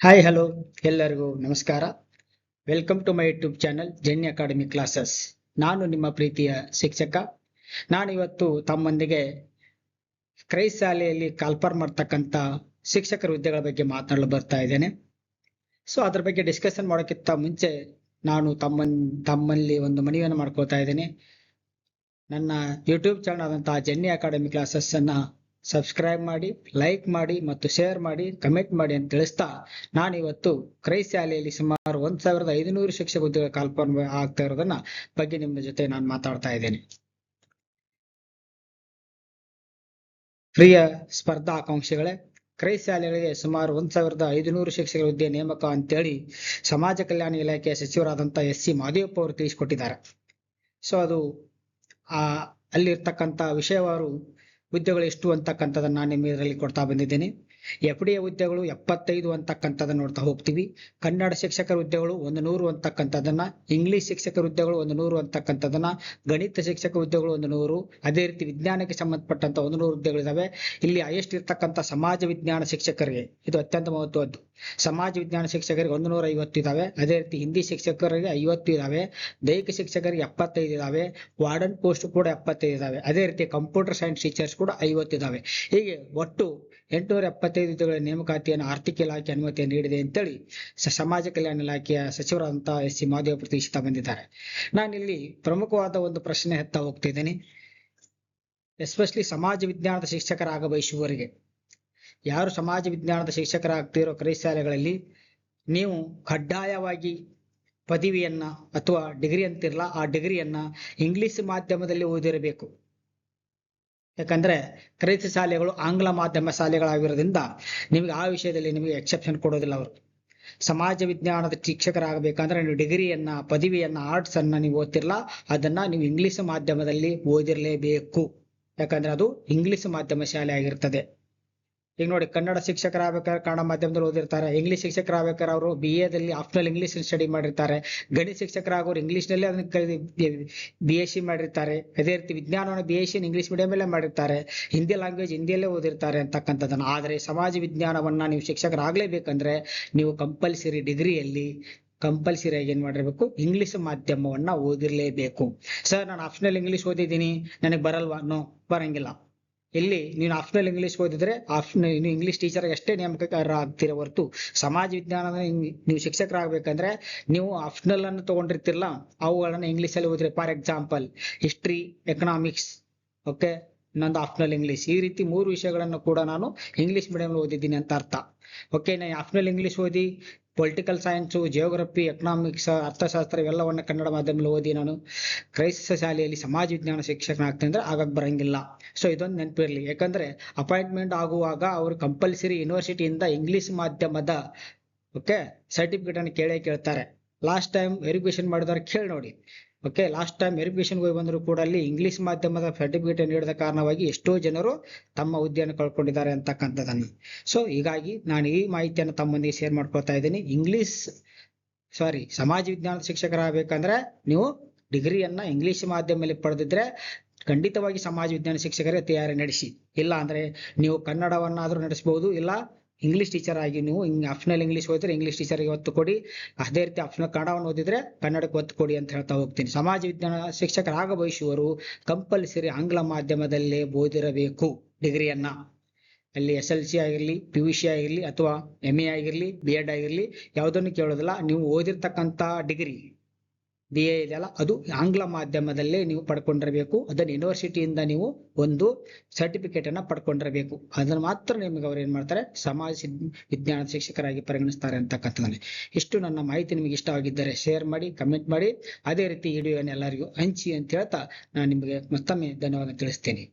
Hi hello ಎಲ್ಲರಿಗೂ ನಮಸ್ಕಾರ. Welcome to my YouTube channel Jenny academy classes. ನಾನು ನಿಮ್ಮ ಪ್ರೀತಿಯ ಶಿಕ್ಷಕ. ನಾನಿವತ್ತು ತಮ್ಮೊಂದಿಗೆ ಕ್ರೈಸ್ಟ್ ಶಾಲೆಯಲ್ಲಿ ಕಾಲ್ಫಾರ್ ಮಾಡ್ತಕ್ಕಂಥ ಶಿಕ್ಷಕರ ಹುದ್ದೆಗಳ ಬಗ್ಗೆ ಮಾತನಾಡಲು ಬರ್ತಾ ಇದ್ದೇನೆ. ಸೊ ಅದ್ರ ಬಗ್ಗೆ ಡಿಸ್ಕಷನ್ ಮಾಡೋಕ್ಕಿಂತ ಮುಂಚೆ ನಾನು ತಮ್ಮಲ್ಲಿ ಒಂದು ಮನವಿಯನ್ನು ಮಾಡ್ಕೊಳ್ತಾ ಇದ್ದೇನೆ. ನನ್ನ ಯೂಟ್ಯೂಬ್ ಚಾನಲ್ ಆದಂತಹ ಜೆನ್ನಿ ಅಕಾಡೆಮಿ ಕ್ಲಾಸಸ್ ಅನ್ನ ಸಬ್ಸ್ಕ್ರೈಬ್ ಮಾಡಿ, ಲೈಕ್ ಮಾಡಿ ಮತ್ತು ಶೇರ್ ಮಾಡಿ, ಕಮೆಂಟ್ ಮಾಡಿ ಅಂತ ತಿಳಿಸ್ತಾ ನಾನಿವತ್ತು ಕ್ರೈಸ್ಟ್ ಶಾಲೆಯಲ್ಲಿ ಸುಮಾರು 1500 ಶಿಕ್ಷಕ ಹುದ್ದೆಗಳ ಕಾಲ್ಫಾರ್ ಆಗ್ತಾ ಇರೋದನ್ನ ಬಗ್ಗೆ ನಿಮ್ಮ ಜೊತೆ ನಾನು ಮಾತಾಡ್ತಾ ಇದ್ದೇನೆ. ಪ್ರಿಯ ಸ್ಪರ್ಧಾ ಆಕಾಂಕ್ಷಿಗಳೇ, ಕ್ರೈಸ್ಟ್ ಶಾಲೆಗಳಿಗೆ ಸುಮಾರು 1500 ಶಿಕ್ಷಕರ ಹುದ್ದೆ ನೇಮಕ ಅಂತೇಳಿ ಸಮಾಜ ಕಲ್ಯಾಣ ಇಲಾಖೆಯ ಸಚಿವರಾದಂಥ SC ಮಾದೇವಪ್ಪ ಅವರು ತಿಳಿಸಿಕೊಟ್ಟಿದ್ದಾರೆ. ಸೊ ಅದು ಅಲ್ಲಿರ್ತಕ್ಕಂಥ ವಿಷಯವಾರು ಹುದ್ದೆಗಳು ಎಷ್ಟು ಅಂತಕ್ಕಂಥದ್ದನ್ನ ನಾನು ನಿಮ್ಮ ಇದರಲ್ಲಿ ಕೊಡ್ತಾ ಬಂದಿದ್ದೇನೆ. FDA ಹುದ್ದೆಗಳು 75 ಅಂತಕ್ಕಂಥದ್ದನ್ನ ನೋಡ್ತಾ ಹೋಗ್ತೀವಿ. ಕನ್ನಡ ಶಿಕ್ಷಕರ ಹುದ್ದೆಗಳು 100 ಅಂತಕ್ಕಂಥದ್ದನ್ನ, ಇಂಗ್ಲಿಷ್ ಶಿಕ್ಷಕರ ಹುದ್ದೆಗಳು 100 ಅಂತಕ್ಕಂಥದ್ದನ್ನ, ಗಣಿತ ಶಿಕ್ಷಕ ಹುದ್ದೆಗಳು 100, ಅದೇ ರೀತಿ ವಿಜ್ಞಾನಕ್ಕೆ ಸಂಬಂಧಪಟ್ಟಂತ 100 ಹುದ್ದೆಗಳಿದಾವೆ. ಇಲ್ಲಿ ಹೈಯೆಸ್ಟ್ ಇರ್ತಕ್ಕಂಥ ಸಮಾಜ ವಿಜ್ಞಾನ ಶಿಕ್ಷಕರಿಗೆ ಇದು ಅತ್ಯಂತ ಮಹತ್ವದ್ದು. ಸಮಾಜ ವಿಜ್ಞಾನ ಶಿಕ್ಷಕರಿಗೆ 150 ಇದಾವೆ. ಅದೇ ರೀತಿ ಹಿಂದಿ ಶಿಕ್ಷಕರಿಗೆ 50 ಇದಾವೆ. ದೈಹಿಕ ಶಿಕ್ಷಕರಿಗೆ 75 ಇದಾವೆ. ವಾರ್ಡನ್ ಪೋಸ್ಟ್ ಕೂಡ 75 ಇದಾವೆ. ಅದೇ ರೀತಿ ಕಂಪ್ಯೂಟರ್ ಸೈನ್ಸ್ ಟೀಚರ್ಸ್ ಕೂಡ 50 ಇದಾವೆ. ಹೀಗೆ ಒಟ್ಟು 875 ಹುದ್ದೆಗಳ ನೇಮಕಾತಿಯನ್ನು ಆರ್ಥಿಕ ಇಲಾಖೆ ಅನುಮತಿಯನ್ನು ನೀಡಿದೆ ಅಂತೇಳಿ ಸಮಾಜ ಕಲ್ಯಾಣ ಇಲಾಖೆಯ ಸಚಿವರಾದಂತಹ SC ಮಾದೇವಪ್ಪ ತಿಳಿಸ್ತಾ ಬಂದಿದ್ದಾರೆ. ನಾನಿಲ್ಲಿ ಪ್ರಮುಖವಾದ ಒಂದು ಪ್ರಶ್ನೆ ಎತ್ತಾ ಹೋಗ್ತಿದ್ದೇನೆ. ಎಸ್ಪೆಷಲಿ ಸಮಾಜ ವಿಜ್ಞಾನದ ಶಿಕ್ಷಕರಾಗ ಬಯಸುವವರಿಗೆ, ಯಾರು ಸಮಾಜ ವಿಜ್ಞಾನದ ಶಿಕ್ಷಕರಾಗ್ತಿರೋ ಕ್ರೈಸ್ಟ್ ಶಾಲೆಗಳಲ್ಲಿ ನೀವು ಕಡ್ಡಾಯವಾಗಿ ಪದವಿಯನ್ನ ಅಥವಾ ಡಿಗ್ರಿ ಅಂತಿರಲ್ಲ, ಆ ಡಿಗ್ರಿಯನ್ನ ಇಂಗ್ಲಿಷ್ ಮಾಧ್ಯಮದಲ್ಲಿ ಓದಿರಬೇಕು. ಯಾಕಂದ್ರೆ ಕ್ರೈಸ್ಟ್ ಶಾಲೆಗಳು ಆಂಗ್ಲ ಮಾಧ್ಯಮ ಶಾಲೆಗಳಾಗಿರೋದ್ರಿಂದ ನಿಮಗೆ ಆ ವಿಷಯದಲ್ಲಿ ನಿಮಗೆ ಎಕ್ಸೆಪ್ಷನ್ ಕೊಡೋದಿಲ್ಲ. ಅವರು ಸಮಾಜ ವಿಜ್ಞಾನದ ಶಿಕ್ಷಕರಾಗಬೇಕಂದ್ರೆ ನೀವು ಡಿಗ್ರಿಯನ್ನ, ಪದವಿಯನ್ನ, ಆರ್ಟ್ಸ್ ಅನ್ನ ನೀವು ಓದ್ತಿರಲ್ಲ, ಅದನ್ನ ನೀವು ಇಂಗ್ಲಿಷ್ ಮಾಧ್ಯಮದಲ್ಲಿ ಓದಿರಲೇಬೇಕು. ಯಾಕಂದ್ರೆ ಅದು ಇಂಗ್ಲಿಷ್ ಮಾಧ್ಯಮ ಶಾಲೆ ಆಗಿರ್ತದೆ. ಈಗ ನೋಡಿ, ಕನ್ನಡ ಶಿಕ್ಷಕರಾಗಬೇಕಾದ್ರೆ ಕನ್ನಡ ಮಾಧ್ಯಮದಲ್ಲಿ ಓದಿರ್ತಾರೆ. ಇಂಗ್ಲಿಷ್ ಶಿಕ್ಷಕರಾಗಬೇಕಾದ್ರೆ ಅವರು BA ದಲ್ಲಿ ಆಪ್ಷನಲ್ ಇಂಗ್ಲಿಷ್ ಸ್ಟಡಿ ಮಾಡಿರ್ತಾರೆ. ಗಣಿತ ಶಿಕ್ಷಕರಾಗೋರು ಇಂಗ್ಲಿಷ್ನಲ್ಲಿ ಅದನ್ನ BSc ಮಾಡಿರ್ತಾರೆ. ಅದೇ ರೀತಿ ವಿಜ್ಞಾನವನ್ನು BSc ಇಂಗ್ಲಿಷ್ ಮೀಡಿಯಂ ಮಾಡಿರ್ತಾರೆ. ಹಿಂದಿ ಲ್ಯಾಂಗ್ವೇಜ್ ಹಿಂದಿಯಲ್ಲೇ ಓದಿರ್ತಾರೆ ಅಂತಕ್ಕಂಥದ್ದನ್ನು. ಆದರೆ ಸಮಾಜ ವಿಜ್ಞಾನವನ್ನ ನೀವು ಶಿಕ್ಷಕರಾಗಲೇಬೇಕಂದ್ರೆ ನೀವು ಕಂಪಲ್ಸರಿ ಡಿಗ್ರಿಯಲ್ಲಿ ಕಂಪಲ್ಸರಿಯಾಗಿ ಏನ್ ಮಾಡಿರ್ಬೇಕು, ಇಂಗ್ಲಿಷ್ ಮಾಧ್ಯಮವನ್ನ ಓದಿರ್ಲೇಬೇಕು. ಸರ್, ನಾನು ಆಪ್ಷನಲ್ ಇಂಗ್ಲಿಷ್ ಓದಿದ್ದೀನಿ, ನನಗೆ ಬರಲ್ವಾ? ನೋ, ಬರಂಗಿಲ್ಲ. ಇಲ್ಲಿ ನೀನು ಆಪ್ಷನಲ್ ಇಂಗ್ಲಿಷ್ ಓದಿದ್ರೆ ನೀವು ಇಂಗ್ಲಿಷ್ ಟೀಚರ್ ಅಷ್ಟೇ ನೇಮಕ ಆಗ್ತೀರ ಹೊರತು ಸಮಾಜ ವಿಜ್ಞಾನದ ನೀವು ಶಿಕ್ಷಕರಾಗಬೇಕಂದ್ರೆ ನೀವು ಆಪ್ಷನಲ್ ಅನ್ನು ತಗೊಂಡಿರ್ತಿರಲ್ಲ, ಅವುಗಳನ್ನ ಇಂಗ್ಲಿಷ್ ಅಲ್ಲಿ ಓದಿರಿ. For example history, economics, okay, ಇನ್ನೊಂದು ಆಪ್ಷನಲ್ ಇಂಗ್ಲಿಷ್. ಈ ರೀತಿ 3 ವಿಷಯಗಳನ್ನು ಕೂಡ ನಾನು ಇಂಗ್ಲಿಷ್ ಮೀಡಿಯಂ ಓದಿದ್ದೀನಿ ಅಂತ ಅರ್ಥ. ಓಕೆ, ನಾನು ಆಪ್ಷನಲ್ ಇಂಗ್ಲಿಷ್ ಓದಿ ಪೊಲಿಟಿಕಲ್ ಸೈನ್ಸ್, ಜಿಯೋಗ್ರಫಿ, ಎಕನಾಮಿಕ್ಸ್, ಅರ್ಥಶಾಸ್ತ್ರ ಇವೆಲ್ಲವನ್ನ ಕನ್ನಡ ಮಾಧ್ಯಮದಲ್ಲಿ ಓದಿ ನಾನು ಕ್ರೈಸ್ತ ಶಾಲೆಯಲ್ಲಿ ಸಮಾಜ ವಿಜ್ಞಾನ ಶಿಕ್ಷಕನಾಗ್ತೇನೆ ಅಂದ್ರೆ ಆಗಕ್ಕೆ ಬರಂಗಿಲ್ಲ. ಸೊ ಇದೊಂದು ನೆನಪಿರಲಿ. ಯಾಕಂದ್ರೆ ಅಪಾಯಿಂಟ್ಮೆಂಟ್ ಆಗುವಾಗ ಅವರು ಕಂಪಲ್ಸರಿ ಯೂನಿವರ್ಸಿಟಿಯಿಂದ ಇಂಗ್ಲಿಷ್ ಮಾಧ್ಯಮದ ಸರ್ಟಿಫಿಕೇಟ್ ಅನ್ನು ಕೇಳ್ತಾರೆ. ಲಾಸ್ಟ್ ಟೈಮ್ ವೆರಿಫಿಕೇಶನ್ ಮಾಡಿದವ್ರು ಕೇಳಿ ನೋಡಿ. ಓಕೆ, ಲಾಸ್ಟ್ ಟೈಮ್ ವೆರಿಫಿಕೇಶನ್ಗೆ ಹೋಗಿ ಬಂದರೂ ಕೂಡ ಅಲ್ಲಿ ಇಂಗ್ಲಿಷ್ ಮಾಧ್ಯಮದ ಸರ್ಟಿಫಿಕೇಟ್ ನೀಡಿದ ಕಾರಣವಾಗಿ ಎಷ್ಟೋ ಜನರು ತಮ್ಮ ಹುದ್ದೆಯನ್ನು ಕಳ್ಕೊಂಡಿದ್ದಾರೆ ಅಂತಕ್ಕಂಥದ್ದನ್ನು. ಸೊ ಹೀಗಾಗಿ ನಾನು ಈ ಮಾಹಿತಿಯನ್ನು ತಮ್ಮೊಂದಿಗೆ ಶೇರ್ ಮಾಡ್ಕೊಳ್ತಾ ಇದ್ದೀನಿ. ಸಮಾಜ ವಿಜ್ಞಾನದ ಶಿಕ್ಷಕರಾಗಬೇಕಂದ್ರೆ ನೀವು ಡಿಗ್ರಿಯನ್ನ ಇಂಗ್ಲಿಷ್ ಮಾಧ್ಯಮದಲ್ಲಿ ಪಡೆದಿದ್ರೆ ಖಂಡಿತವಾಗಿ ಸಮಾಜ ವಿಜ್ಞಾನ ಶಿಕ್ಷಕರೇ ತಯಾರಿ ನಡೆಸಿ. ಇಲ್ಲ ಅಂದ್ರೆ ನೀವು ಕನ್ನಡವನ್ನಾದ್ರೂ ನಡೆಸಬಹುದು, ಇಲ್ಲ ಇಂಗ್ಲಿಷ್ ಟೀಚರ್ ಆಗಿ ನೀವು ಆಪ್ಷನಲ್ ಇಂಗ್ಲಿಷ್ ಓದಿದ್ರೆ ಇಂಗ್ಲಿಷ್ ಟೀಚರ್ಗೆ ಒತ್ತು ಕೊಡಿ. ಅದೇ ರೀತಿ ಆಪ್ಷನಲ್ ಕನ್ನಡವನ್ನು ಓದಿದ್ರೆ ಕನ್ನಡಕ್ಕೆ ಒತ್ತು ಕೊಡಿ ಅಂತ ಹೇಳ್ತಾ ಹೋಗ್ತೀನಿ. ಸಮಾಜ ವಿಜ್ಞಾನ ಶಿಕ್ಷಕರಾಗ ಬಯಸುವವರು ಕಂಪಲ್ಸರಿ ಆಂಗ್ಲ ಮಾಧ್ಯಮದಲ್ಲೇ ಓದಿರಬೇಕು ಡಿಗ್ರಿಯನ್ನ. ಅಲ್ಲಿ SLC ಆಗಿರ್ಲಿ, PUC ಆಗಿರ್ಲಿ, ಅಥವಾ MA ಆಗಿರ್ಲಿ, B.Ed ಆಗಿರ್ಲಿ, ಯಾವುದನ್ನು ಕೇಳೋದಿಲ್ಲ. ನೀವು ಓದಿರ್ತಕ್ಕಂಥ ಡಿಗ್ರಿ BA ಇದೆಯಲ್ಲ, ಅದು ಆಂಗ್ಲ ಮಾಧ್ಯಮದಲ್ಲೇ ನೀವು ಪಡ್ಕೊಂಡಿರಬೇಕು. ಅದನ್ನು ಯೂನಿವರ್ಸಿಟಿಯಿಂದ ನೀವು ಒಂದು ಸರ್ಟಿಫಿಕೇಟ್ ಅನ್ನ ಪಡ್ಕೊಂಡಿರಬೇಕು. ಅದನ್ನು ಮಾತ್ರ ನಿಮಗೆ ಅವ್ರು ಏನ್ ಮಾಡ್ತಾರೆ, ಸಮಾಜ ವಿಜ್ಞಾನ ಶಿಕ್ಷಕರಾಗಿ ಪರಿಗಣಿಸ್ತಾರೆ ಅಂತಕ್ಕಂಥದ್ದು. ಇಷ್ಟು ನನ್ನ ಮಾಹಿತಿ ನಿಮಗೆ ಇಷ್ಟವಾಗಿದ್ದರೆ ಶೇರ್ ಮಾಡಿ, ಕಮೆಂಟ್ ಮಾಡಿ, ಅದೇ ರೀತಿ ವಿಡಿಯೋನ ಎಲ್ಲರಿಗೂ ಹಂಚಿ ಅಂತ ಹೇಳ್ತಾ ನಾನು ನಿಮಗೆ ಮತ್ತೊಮ್ಮೆ ಧನ್ಯವಾದ ತಿಳಿಸ್ತೇನೆ.